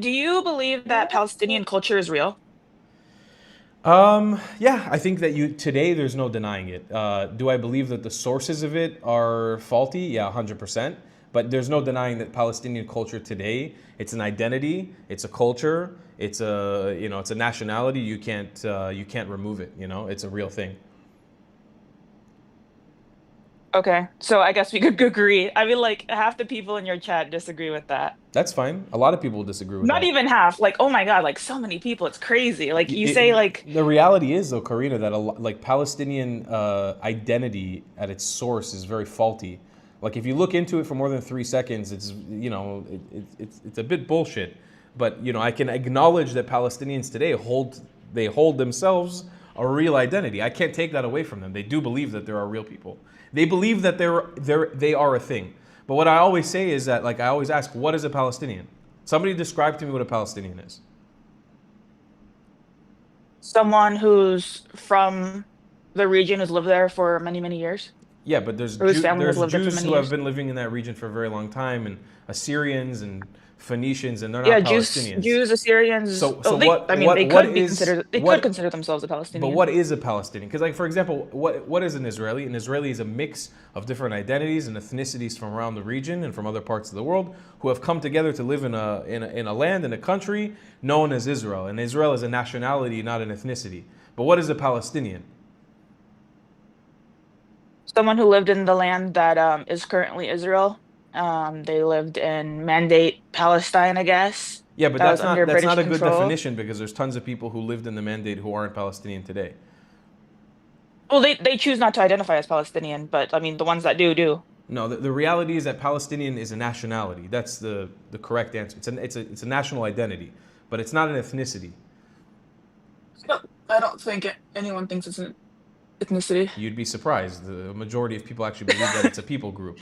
Do you believe that Palestinian culture is real? Yeah, I think that today there's no denying it. Do I believe that the sources of it are faulty? Yeah, 100%. But there's no denying that Palestinian culture today, it's an identity, it's a culture, it's a nationality. You can't remove it. It's a real thing. Okay, so I guess we could agree. I mean, like half the people in your chat disagree with that. That's fine. A lot of people disagree with Not that. even half. Like, oh my God, like so many people. It's crazy. Like you say, like, The reality is, though, Karina, that like Palestinian identity at its source is very faulty. Like if you look into it for more than 3 seconds, it's a bit bullshit. But I can acknowledge that Palestinians today hold themselves a real identity. I can't take that away from them. They do believe that there are real people. They believe that they are a thing. But what I always say is that, like, I always ask, what is a Palestinian? Somebody describe to me what a Palestinian is. someone who's from the region who's lived there for many, many years, Yeah, but there's or whose family has there's lived there for Jews many who have years. been living in that region for a very long time, and Assyrians and Phoenicians, and they're not Yeah, Jews, Palestinians. Jews, Assyrians. So Oh, so they. what I mean, what they what could be is considered. They could what consider themselves a but Palestinian. what is a Palestinian? Because, like, for example, what is an Israeli? An Israeli is a mix of different identities and ethnicities from around the region and from other parts of the world who have come together to live in a land, in a country known as Israel. And Israel is a nationality, not an ethnicity. But what is a Palestinian? Someone who lived in the land that is currently Israel. They lived in Mandate Palestine, I guess. Yeah, but That was that's not under that's British not a good control. definition, because there's tons of people who lived in the Mandate who aren't Palestinian today. Well, they choose not to identify as Palestinian, but I mean, the ones that do do. No, the reality is that Palestinian is a nationality. That's the correct answer. It's a national identity, but it's not an ethnicity. I don't think anyone thinks it's an ethnicity. You'd be surprised. The majority of people actually believe that it's a people group,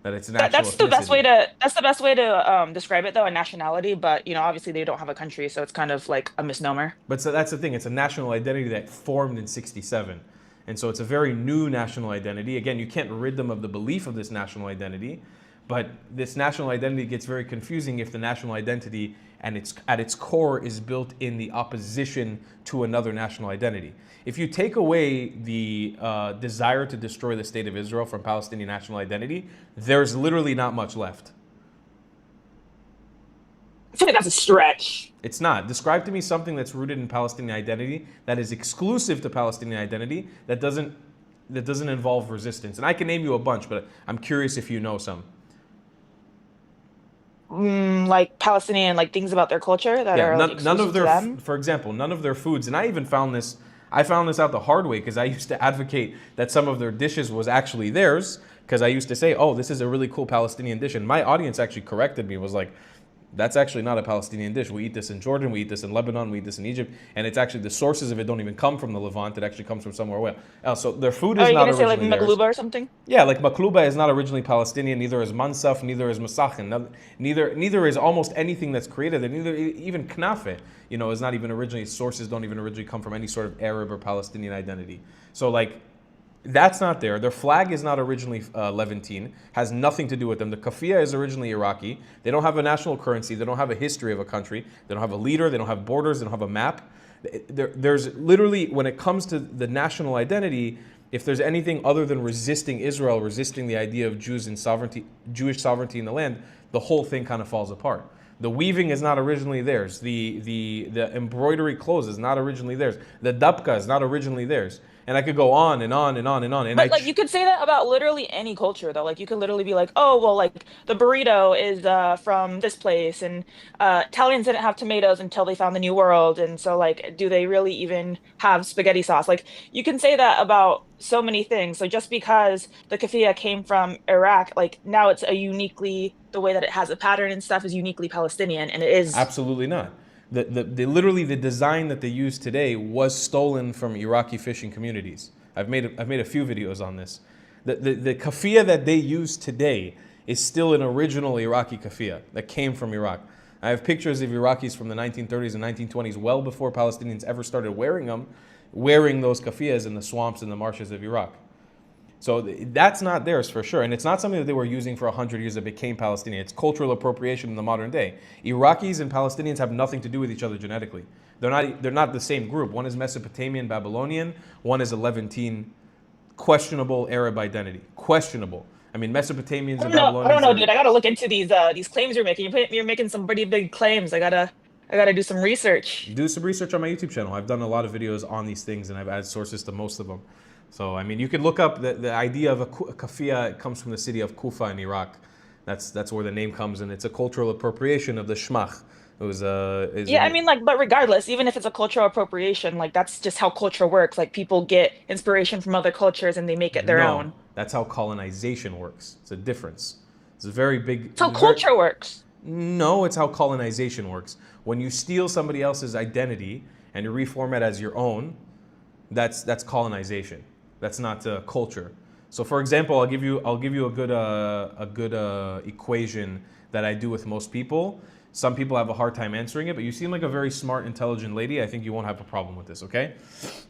that it's an That, actual that's the best way ethnicity. to that's the best way to describe it though, a nationality. But obviously they don't have a country, so it's kind of like a misnomer. But so that's the thing. It's a national identity that formed in '67. And so it's a very new national identity. Again, you can't rid them of the belief of this national identity, but this national identity gets very confusing if the national identity and at its core is built in the opposition to another national identity. If you take away the desire to destroy the state of Israel from Palestinian national identity, there's literally not much left. I feel like that's a stretch. It's not. Describe to me something that's rooted in Palestinian identity, that is exclusive to Palestinian identity, that doesn't involve resistance. And I can name you a bunch, but I'm curious if you know some. Like Palestinian, like things about their culture that Yeah, are like none of exclusive to their, them. for example, none of their foods, and I even I found this out the hard way, because I used to advocate that some of their dishes was actually theirs, because I used to say, oh, this is a really cool Palestinian dish. And my audience actually corrected me, was like, that's actually not a Palestinian dish. We eat this in Jordan, we eat this in Lebanon, we eat this in Egypt, and it's actually, the sources of it don't even come from the Levant. It actually comes from somewhere else. So their food Oh, is you're not gonna say like originally theirs. Magluba or something? Yeah, like makluba is not originally Palestinian. Neither is mansaf. Neither is masachin. Neither is almost anything that's created. And neither even knafe, is not even originally. Sources don't even originally come from any sort of Arab or Palestinian identity. So, like, that's not there. Their flag is not originally Levantine. Has nothing to do with them. The kafia is originally Iraqi. They don't have a national currency. They don't have a history of a country. They don't have a leader. They don't have borders. They don't have a map. There's literally, when it comes to the national identity, if there's anything other than resisting Israel, resisting the idea of Jewish sovereignty in the land, the whole thing kind of falls apart. The weaving is not originally theirs. The embroidery clothes is not originally theirs. The dapka is not originally theirs. And I could go on and on and on and on. And But like you could say that about literally any culture though. Like you could literally be like, oh well, like the burrito is from this place, and Italians didn't have tomatoes until they found the New World, and so like, do they really even have spaghetti sauce? Like you can say that about so many things. So just because the keffiyeh came from Iraq, like now it's a uniquely the way that it has a pattern and stuff is uniquely Palestinian, and it is. absolutely not. Literally, the design that they use today was stolen from Iraqi fishing communities. I've made a few videos on this. The kafia that they use today is still an original Iraqi kafia that came from Iraq. I have pictures of Iraqis from the 1930s and 1920s, well before Palestinians ever started wearing them, wearing those kafias in the swamps and the marshes of Iraq. So that's not theirs for sure, and it's not something that they were using for 100 years that became Palestinian. It's cultural appropriation in the modern day. Iraqis and Palestinians have nothing to do with each other genetically. They're not the same group. One is Mesopotamian Babylonian. One is a Levantine, questionable Arab identity. Questionable. I mean, Mesopotamians I and don't know. I don't Babylonians know, are. dude. I gotta look into these claims you're making. You're making some pretty big claims. I gotta do some research. Do some research on my YouTube channel. I've done a lot of videos on these things, and I've added sources to most of them. So, I mean, you can look up the idea of a kafia. It comes from the city of Kufa in Iraq. That's where the name comes, and it's a cultural appropriation of the shmach. It was is Yeah, I an mean, like, but regardless, even if it's a cultural appropriation, like that's just how culture works. Like people get inspiration from other cultures and they make it their no. own. That's how colonization works. It's a difference. It's a very big. It's It's how a very culture works. no. It's how colonization works. When you steal somebody else's identity and you reform it as your own, that's colonization. That's not culture. So, for example, I'll give you a good equation that I do with most people. Some people have a hard time answering it, but you seem like a very smart, intelligent lady. I think you won't have a problem with this. Okay,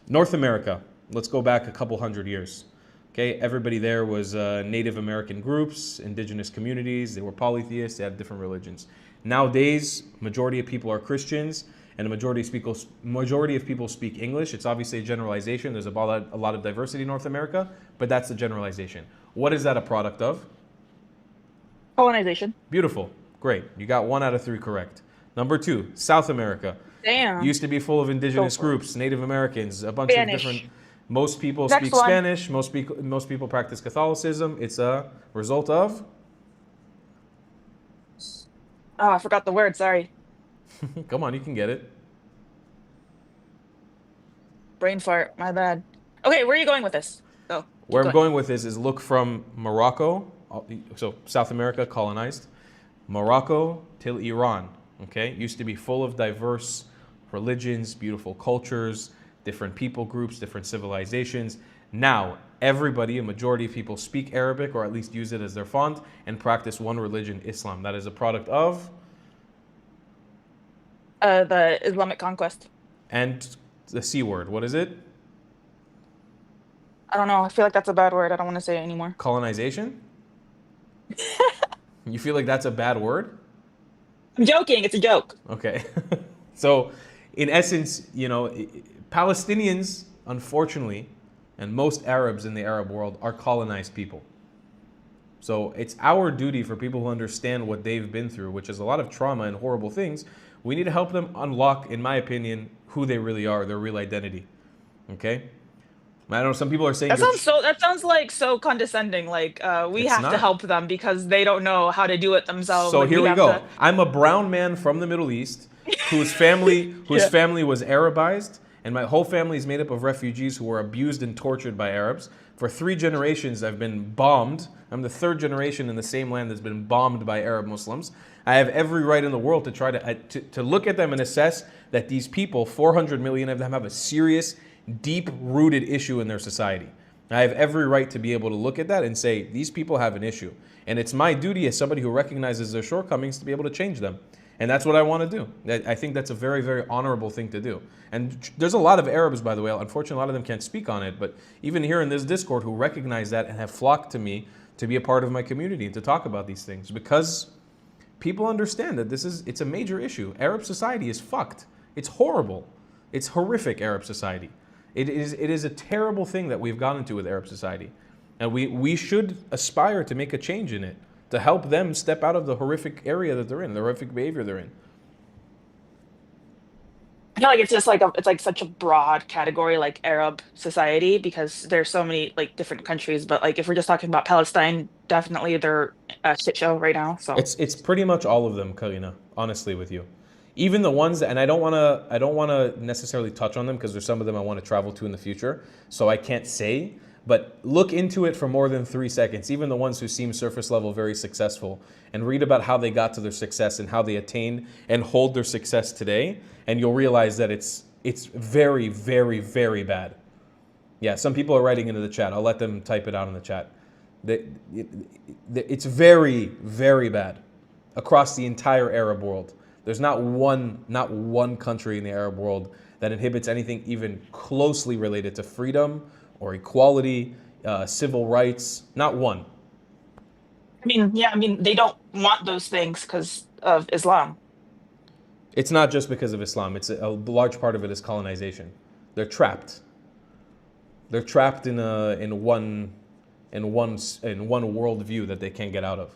North America. Let's go back a couple hundred years. Okay, everybody there was Native American groups, indigenous communities. They were polytheists. They had different religions. Nowadays, majority of people are Christians, and the majority of people speak English. It's obviously a generalization. There's a lot of diversity in North America, but that's the generalization. What is that a product of? Colonization. Beautiful, great. You got 1 out of 3 correct. Number 2, South America Damn. used to be full of Go indigenous for it. groups, Native Americans, a bunch of different. Spanish. Most people Next speak one. Spanish. Most people practice Catholicism. It's a result of. Oh, I forgot the word. Sorry. Come on, you can get it. Brain fart. My bad. Okay, where are you going with this? Go. Keep Where I'm going. going with this is look from Morocco, so South America colonized, Morocco till Iran. Okay, used to be full of diverse religions, beautiful cultures, different people groups, different civilizations. Now, everybody, a majority of people speak Arabic or at least use it as their font and practice one religion, Islam. That is a product of, The Islamic conquest. and the C word. What is it? I don't know. I feel like that's a bad word. I don't want to say it anymore. Colonization? You feel like that's a bad word? I'm joking. It's a joke. Okay. So, in essence, Palestinians, unfortunately, and most Arabs in the Arab world are colonized people. So, it's our duty for people who understand what they've been through, which is a lot of trauma and horrible things. We need to help them unlock, in my opinion, who they really are, their real identity. Okay? I know some people are saying That sounds like so condescending. Like we it's have to not. help them because they don't know how to do it themselves. So Like here we we have to. go. I'm a brown man from the Middle East whose family whose Yeah. family was Arabized, and my whole family is made up of refugees who were abused and tortured by Arabs. For 3 generations, I've been bombed. I'm the third generation in the same land that's been bombed by Arab Muslims. I have every right in the world to try to look at them and assess that these people, 400 million of them, have a serious, deep-rooted issue in their society. I have every right to be able to look at that and say, these people have an issue. And it's my duty as somebody who recognizes their shortcomings to be able to change them. And that's what I want to do. I think that's a very, very honorable thing to do. And there's a lot of Arabs, by the way, unfortunately, a lot of them can't speak on it, but even here in this Discord who recognize that and have flocked to me to be a part of my community and to talk about these things because people understand that it's a major issue. Arab society is fucked. It's horrible. It's horrific, Arab society. It is a terrible thing that we've gone into with Arab society. And we should aspire to make a change in it, to help them step out of the horrific area that they're in, the horrific behavior they're in. I feel like it's just it's like such a broad category, like Arab society, because there's so many like different countries. But like if we're just talking about Palestine, definitely they're a shit show right now. So It's pretty much all of them, Karina, honestly with you. Even the ones that, and I don't wanna necessarily touch on them because there's some of them I want to travel to in the future, so I can't say. But look into it for more than 3 seconds. Even the ones who seem surface level very successful, and read about how they got to their success and how they attained and hold their success today, and you'll realize that it's very, very, very bad. Yeah, some people are writing into the chat. I'll let them type it out in the chat. It's very, very bad across the entire Arab world. There's not one country in the Arab world that inhibits anything even closely related to freedom or equality. civil rights. Not one. I mean, yeah, I mean, they don't want those things because of Islam. It's not just because of Islam. It's a large part of it is colonization. They're trapped. They're trapped in one worldview that they can't get out of.